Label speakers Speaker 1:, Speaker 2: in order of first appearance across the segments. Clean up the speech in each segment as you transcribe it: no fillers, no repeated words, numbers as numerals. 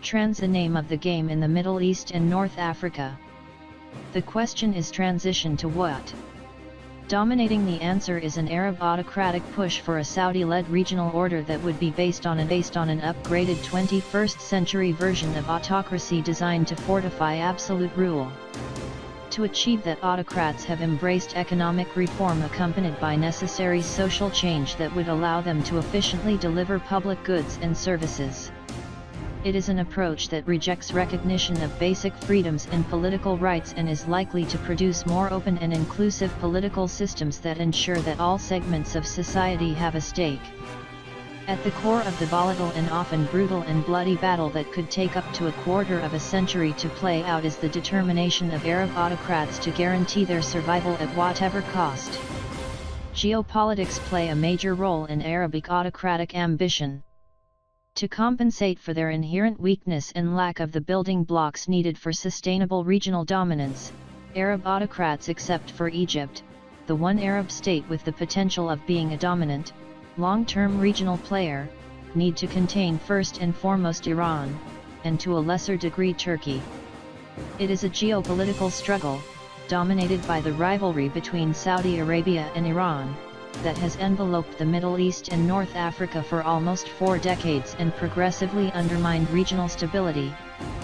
Speaker 1: trans the name of the game in the Middle East and North Africa? The question is transition to what? Dominating the answer is an Arab autocratic push for a Saudi-led regional order that would be based on an upgraded 21st century version of autocracy designed to fortify absolute rule. To achieve that, autocrats have embraced economic reform accompanied by necessary social change that would allow them to efficiently deliver public goods and services. It is an approach that rejects recognition of basic freedoms and political rights and is likely to produce more open and inclusive political systems that ensure that all segments of society have a stake. At the core of the volatile and often brutal and bloody battle that could take up to a quarter of a century to play out is the determination of Arab autocrats to guarantee their survival at whatever cost. Geopolitics play a major role in Arabic autocratic ambition. To compensate for their inherent weakness and lack of the building blocks needed for sustainable regional dominance, Arab autocrats, except for Egypt, the one Arab state with the potential of being a dominant, long-term regional player, need to contain first and foremost Iran, and to a lesser degree Turkey. It is a geopolitical struggle, dominated by the rivalry between Saudi Arabia and Iran, that has enveloped the Middle East and North Africa for almost 4 decades and progressively undermined regional stability,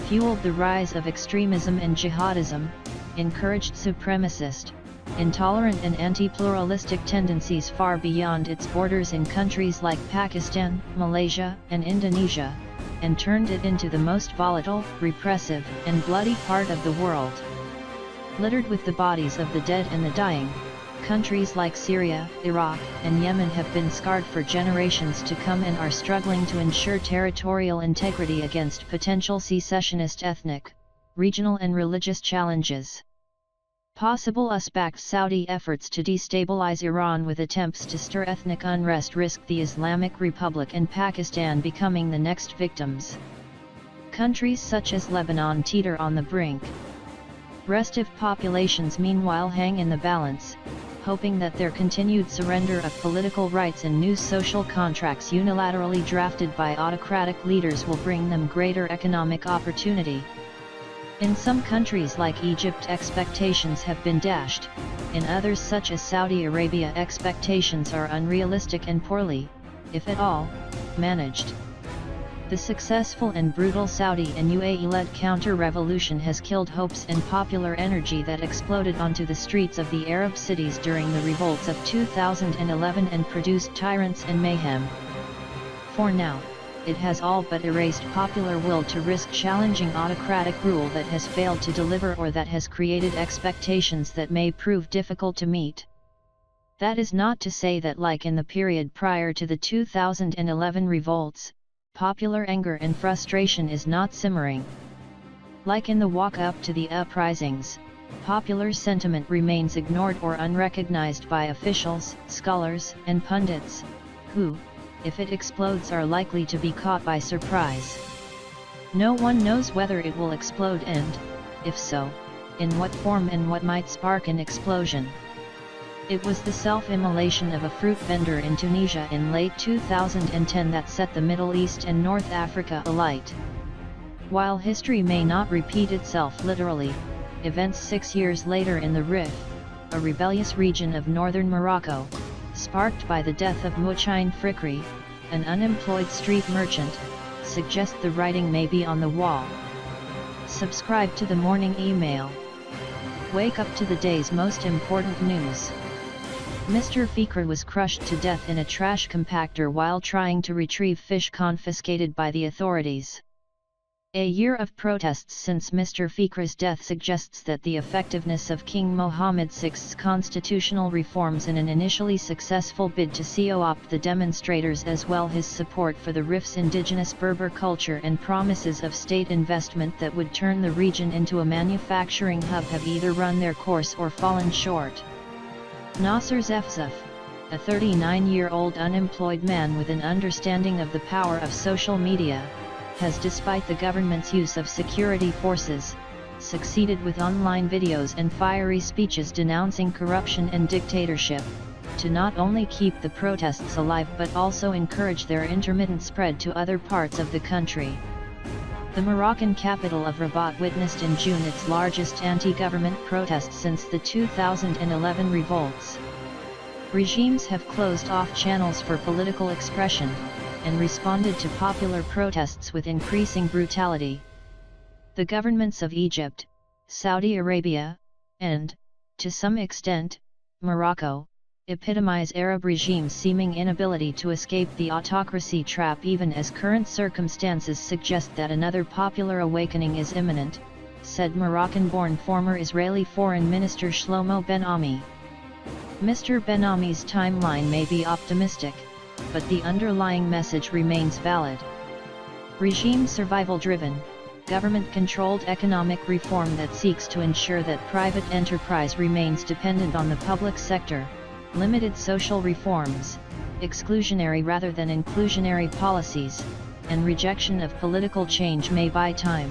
Speaker 1: fueled the rise of extremism and jihadism, encouraged supremacist, intolerant and anti-pluralistic tendencies far beyond its borders in countries like Pakistan, Malaysia, and Indonesia, and turned it into the most volatile, repressive, and bloody part of the world. Littered with the bodies of the dead and the dying, countries like Syria, Iraq, and Yemen have been scarred for generations to come and are struggling to ensure territorial integrity against potential secessionist ethnic, regional and religious challenges. Possible US-backed Saudi efforts to destabilize Iran with attempts to stir ethnic unrest risk the Islamic Republic and Pakistan becoming the next victims. Countries such as Lebanon teeter on the brink. Restive populations meanwhile hang in the balance, hoping that their continued surrender of political rights and new social contracts unilaterally drafted by autocratic leaders will bring them greater economic opportunity. In some countries like Egypt, expectations have been dashed. In others such as Saudi Arabia, expectations are unrealistic and poorly, if at all, managed. The successful and brutal Saudi and UAE-led counter-revolution has killed hopes and popular energy that exploded onto the streets of the Arab cities during the revolts of 2011 and produced tyrants and mayhem. For now, it has all but erased popular will to risk challenging autocratic rule that has failed to deliver or that has created expectations that may prove difficult to meet. That is not to say that, like in the period prior to the 2011 revolts, popular anger and frustration is not simmering. Like in the walk-up to the uprisings, popular sentiment remains ignored or unrecognized by officials, scholars, and pundits, who, if it explodes, are likely to be caught by surprise. No one knows whether it will explode and, if so, in what form and what might spark an explosion. It was the self-immolation of a fruit vendor in Tunisia in late 2010 that set the Middle East and North Africa alight. While history may not repeat itself literally, events 6 years later in the Rif, a rebellious region of northern Morocco, sparked by the death of Mouchain Fikri, an unemployed street merchant, suggest the writing may be on the wall. Subscribe to the morning email. Wake up to the day's most important news. Mr. Fikri was crushed to death in a trash compactor while trying to retrieve fish confiscated by the authorities. A year of protests since Mr. Fikri's death suggests that the effectiveness of King Mohammed VI's constitutional reforms in an initially successful bid to co-opt the demonstrators, as well his support for the Rif's indigenous Berber culture and promises of state investment that would turn the region into a manufacturing hub, have either run their course or fallen short. Nasser Zefzaf, a 39-year-old unemployed man with an understanding of the power of social media, has, despite the government's use of security forces, succeeded with online videos and fiery speeches denouncing corruption and dictatorship, to not only keep the protests alive but also encourage their intermittent spread to other parts of the country. The Moroccan capital of Rabat witnessed in June its largest anti-government protest since the 2011 revolts. Regimes have closed off channels for political expression, and responded to popular protests with increasing brutality. The governments of Egypt, Saudi Arabia, and, to some extent, Morocco, epitomize Arab regimes' seeming inability to escape the autocracy trap, even as current circumstances suggest that another popular awakening is imminent, said Moroccan-born former Israeli Foreign Minister Shlomo Ben-Ami. Mr. Ben-Ami's timeline may be optimistic, but the underlying message remains valid. Regime survival-driven, government-controlled economic reform that seeks to ensure that private enterprise remains dependent on the public sector, limited social reforms, exclusionary rather than inclusionary policies, and rejection of political change may buy time,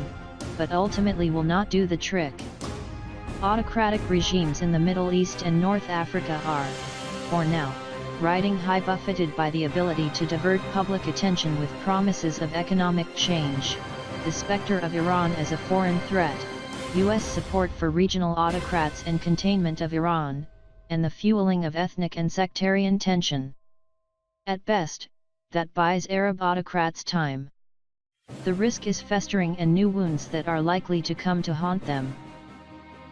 Speaker 1: but ultimately will not do the trick. Autocratic regimes in the Middle East and North Africa are, for now, riding high, buffeted by the ability to divert public attention with promises of economic change, the specter of Iran as a foreign threat, U.S. support for regional autocrats and containment of Iran, and the fueling of ethnic and sectarian tension. At best, that buys Arab autocrats time. The risk is festering and new wounds that are likely to come to haunt them.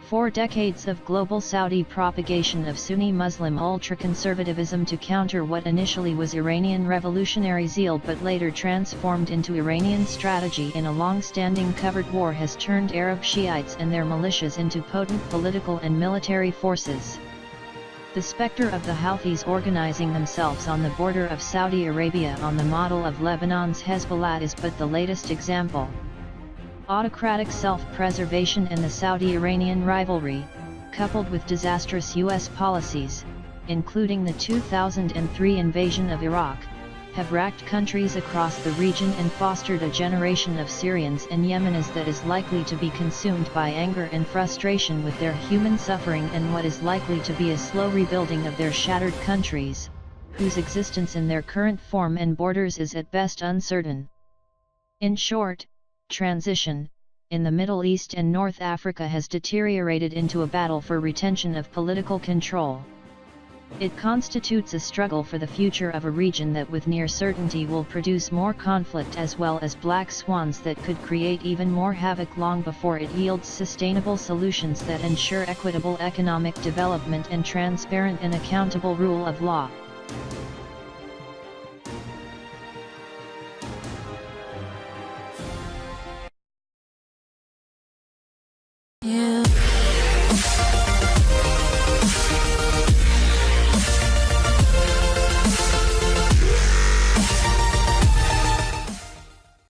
Speaker 1: 4 decades of global Saudi propagation of Sunni Muslim ultra-conservatism to counter what initially was Iranian revolutionary zeal but later transformed into Iranian strategy in a long-standing covert war has turned Arab Shiites and their militias into potent political and military forces. The specter of the Houthis organizing themselves on the border of Saudi Arabia on the model of Lebanon's Hezbollah is but the latest example. Autocratic self-preservation and the Saudi-Iranian rivalry, coupled with disastrous U.S. policies, including the 2003 invasion of Iraq, have racked countries across the region and fostered a generation of Syrians and Yemenis that is likely to be consumed by anger and frustration with their human suffering and what is likely to be a slow rebuilding of their shattered countries, whose existence in their current form and borders is at best uncertain. In short, transition, in the Middle East and North Africa has deteriorated into a battle for retention of political control. It constitutes a struggle for the future of a region that with near certainty will produce more conflict as well as black swans that could create even more havoc long before it yields sustainable solutions that ensure equitable economic development and transparent and accountable rule of law.